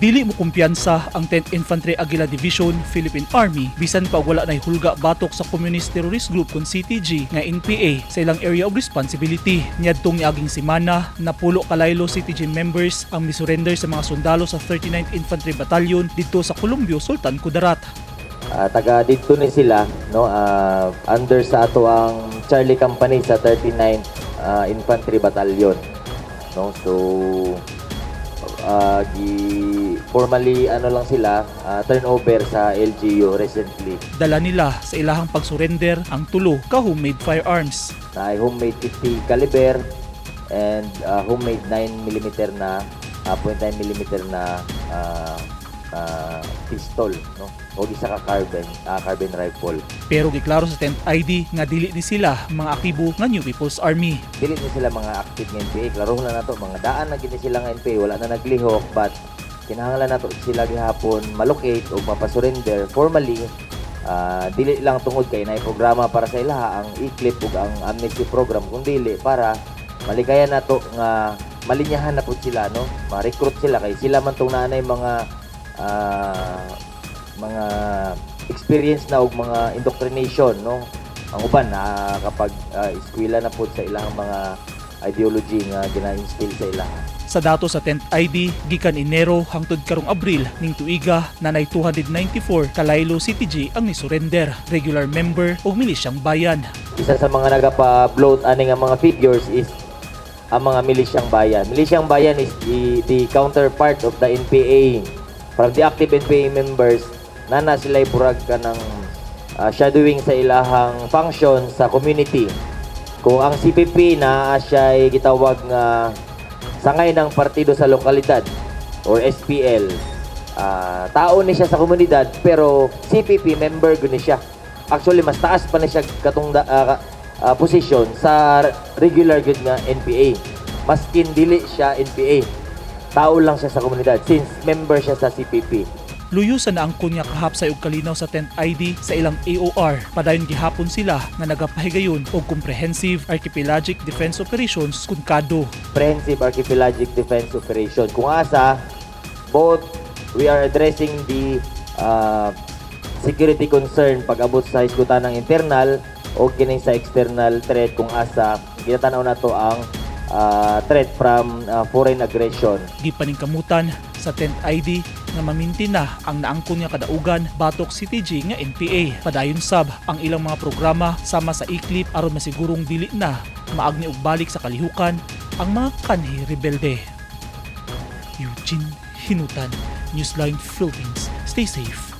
Dili mo kumpiyansa ang 10th Infantry Aguila Division, Philippine Army bisan pa wala nay hulga batok sa Communist Terrorist Group kun CTG nga NPA sa ilang area of responsibility. Niadtong niaging semana napulo kalaylo CTG members ang misurrender sa mga sundalo sa 39th Infantry Battalion didto sa Columbio, Sultan Kudarat. Taga dito ni sila no, under sa ato ang Charlie Company sa 39th Infantry Battalion, no. So formally lang sila turnover sa LGU recently. Dala nila sa ilahang pagsurrender ang tulo ka homemade firearms. Na ay homemade 50 caliber and homemade 9mm na 0.9mm na pistol, no, o isa ka carbine rifle. Pero giklaro sa 10th ID nga dili ni sila mga aktibo nga New People's Army. Dili ni sila mga active ng NPA. Klaro na nato mga daan na gini sila ng NPA, wala na naglihok, but kinahanglan nato sila gihapon malocate o mapasurrender formally. Dili lang tungod kay naay programa para sa ilaha ang ICLIP ug ang amnesty program, kung dili para malikayan nato nga malinyahan na pud sila, no, ma-recruit sila kay sila man tong nanay mga experience na og mga indoctrination, no. Ang uban na kapag eskwela na pud sa ilang mga ideology nga gina-instill sa ilaha. Sa dato sa 10th ID, gikan Enero hangtod karong Abril ning tuiga nanay 294 kalaylo CTG ang nisurrender, regular member o milisyang bayan. Isa sa mga nagapa-bloat ani nga mga figures is ang mga milisyang bayan. Milisyang bayan is the counterpart of the NPA. From the active NPA members, nana sila burag ka ng shadowing sa ilahang function sa community. Kung ang CPP na siya'y gitawag nga sangay ng partido sa lokalidad or SPL, tao ni siya sa komunidad pero CPP member guni siya. Actually mas taas pa na siya katong position sa regular good nga NPA. Maskin dili siya NPA. Tao lang siya sa komunidad since member siya sa CPP. Luyusan na ang kunya kahapsay og kalinaw sa 10th ID sa ilang AOR. Padayon gihapon sila nga nagapahigayon og Comprehensive Archipelagic Defense Operations kun KADO. Comprehensive Archipelagic Defense Operation. Kung asa, both we are addressing the security concern pag-abot sa hisgutan ng internal o kini sa external threat kung asa ginatanaw nato ang threat from foreign aggression. Di paningkamutan sa 10th ID nga maminti na ang naangkon nga kadaugan batok CTG nga NPA. Padayon sab ang ilang mga programa sama sa ICLIP aron masigurong dili na maagni og balik sa kalihukan ang mga kanhi rebelde. Eugene Hinutan, Newsline Philippines. Stay safe.